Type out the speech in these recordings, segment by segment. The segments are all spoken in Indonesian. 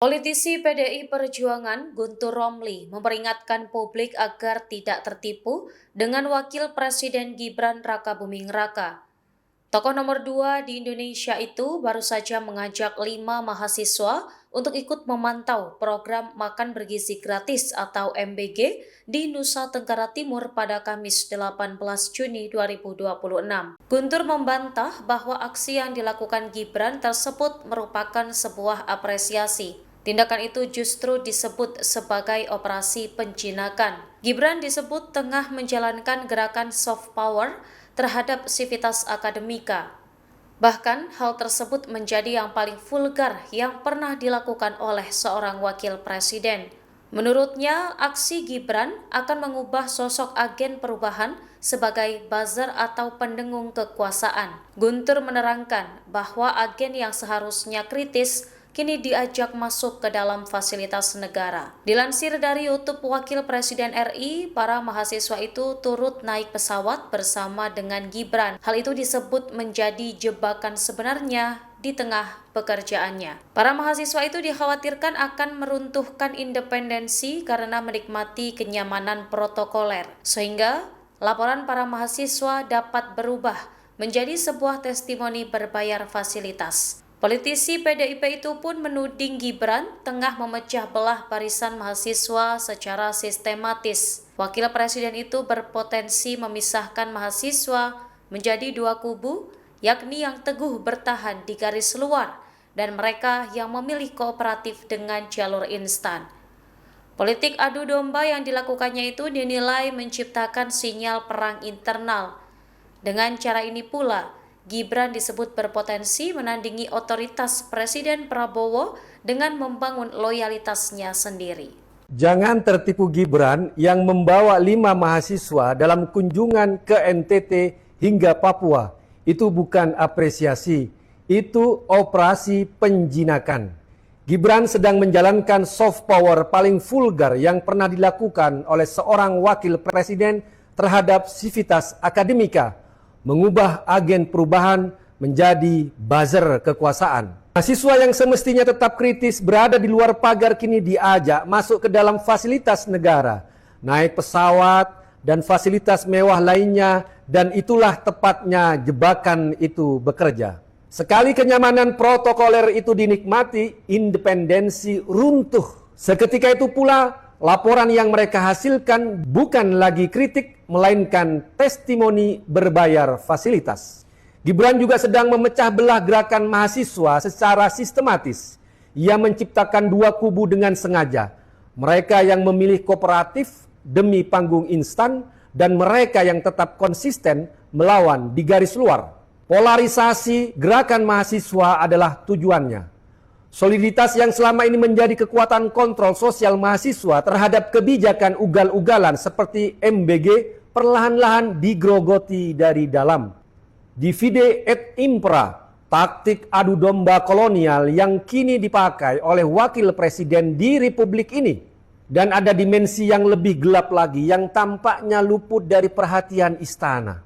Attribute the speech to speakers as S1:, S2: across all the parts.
S1: Politisi PDI Perjuangan Guntur Romli memperingatkan publik agar tidak tertipu dengan Wakil Presiden Gibran Rakabuming Raka. Tokoh nomor 2 di Indonesia itu baru saja mengajak 5 mahasiswa untuk ikut memantau program Makan Bergizi Gratis atau MBG di Nusa Tenggara Timur pada Kamis 18 Juni 2026. Guntur membantah bahwa aksi yang dilakukan Gibran tersebut merupakan sebuah apresiasi. Tindakan itu justru disebut sebagai operasi penjinakan. Gibran disebut tengah menjalankan gerakan soft power terhadap sivitas akademika. Bahkan hal tersebut menjadi yang paling vulgar yang pernah dilakukan oleh seorang wakil presiden. Menurutnya, aksi Gibran akan mengubah sosok agen perubahan sebagai buzzer atau pendengung kekuasaan. Guntur menerangkan bahwa agen yang seharusnya kritis kini diajak masuk ke dalam fasilitas negara. Dilansir dari YouTube Wakil Presiden RI, para mahasiswa itu turut naik pesawat bersama dengan Gibran. Hal itu disebut menjadi jebakan sebenarnya di tengah pekerjaannya. Para mahasiswa itu dikhawatirkan akan meruntuhkan independensi karena menikmati kenyamanan protokoler, sehingga laporan para mahasiswa dapat berubah menjadi sebuah testimoni berbayar fasilitas. Politisi PDIP itu pun menuding Gibran tengah memecah belah barisan mahasiswa secara sistematis. Wakil Presiden itu berpotensi memisahkan mahasiswa menjadi dua kubu, yakni yang teguh bertahan di garis luar dan mereka yang memilih kooperatif dengan jalur instan. Politik adu domba yang dilakukannya itu dinilai menciptakan sinyal perang internal. Dengan cara ini pula, Gibran disebut berpotensi menandingi otoritas Presiden Prabowo dengan membangun loyalitasnya sendiri.
S2: Jangan tertipu Gibran yang membawa 5 mahasiswa dalam kunjungan ke NTT hingga Papua. Itu bukan apresiasi, itu operasi penjinakan. Gibran sedang menjalankan soft power paling vulgar yang pernah dilakukan oleh seorang wakil presiden terhadap sivitas akademika, mengubah agen perubahan menjadi buzzer kekuasaan. Mahasiswa yang semestinya tetap kritis berada di luar pagar kini diajak masuk ke dalam fasilitas negara, naik pesawat dan fasilitas mewah lainnya, dan itulah tepatnya jebakan itu bekerja. Sekali kenyamanan protokoler itu dinikmati, independensi runtuh. Seketika itu pula laporan yang mereka hasilkan bukan lagi kritik, melainkan testimoni berbayar fasilitas. Gibran juga sedang memecah belah gerakan mahasiswa secara sistematis. Ia menciptakan dua kubu dengan sengaja. Mereka yang memilih kooperatif demi panggung instan dan mereka yang tetap konsisten melawan di garis luar. Polarisasi gerakan mahasiswa adalah tujuannya. Soliditas yang selama ini menjadi kekuatan kontrol sosial mahasiswa terhadap kebijakan ugal-ugalan seperti MBG perlahan-lahan digrogoti dari dalam. Divide et impera, taktik adu domba kolonial yang kini dipakai oleh wakil presiden di republik ini. Dan ada dimensi yang lebih gelap lagi yang tampaknya luput dari perhatian istana.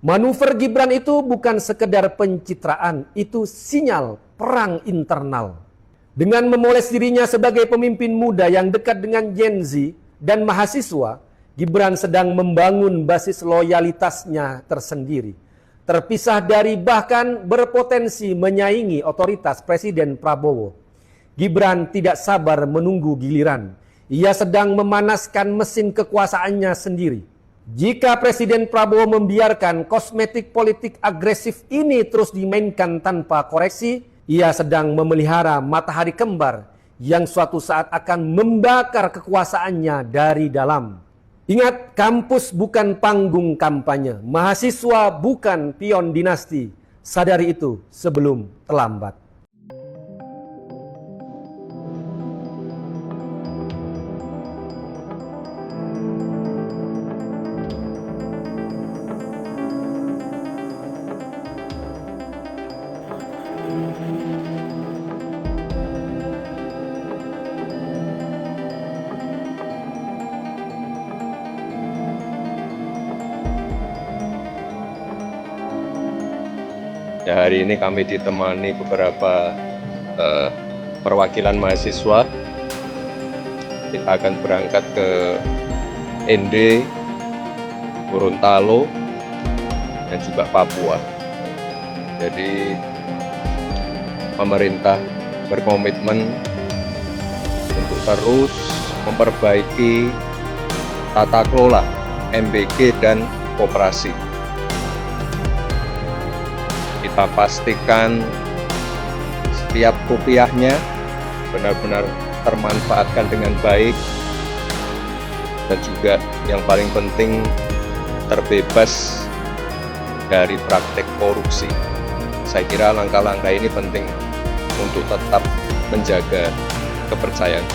S2: Manuver Gibran itu bukan sekedar pencitraan, itu sinyal perang internal. Dengan memoles dirinya sebagai pemimpin muda yang dekat dengan Gen Z dan mahasiswa, Gibran sedang membangun basis loyalitasnya tersendiri. Terpisah dari bahkan berpotensi menyaingi otoritas Presiden Prabowo. Gibran tidak sabar menunggu giliran. Ia sedang memanaskan mesin kekuasaannya sendiri. Jika Presiden Prabowo membiarkan kosmetik politik agresif ini terus dimainkan tanpa koreksi, ia sedang memelihara matahari kembar yang suatu saat akan membakar kekuasaannya dari dalam. Ingat, kampus bukan panggung kampanye, mahasiswa bukan pion dinasti. Sadari itu sebelum terlambat.
S3: Ya, hari ini kami ditemani beberapa perwakilan mahasiswa. Kita akan berangkat ke ND, Gorontalo, dan juga Papua. Jadi pemerintah berkomitmen untuk terus memperbaiki tata kelola MBG dan koperasi. Kita pastikan setiap rupiahnya benar-benar termanfaatkan dengan baik, dan juga yang paling penting terbebas dari praktek korupsi. Saya kira langkah-langkah ini penting untuk tetap menjaga kepercayaan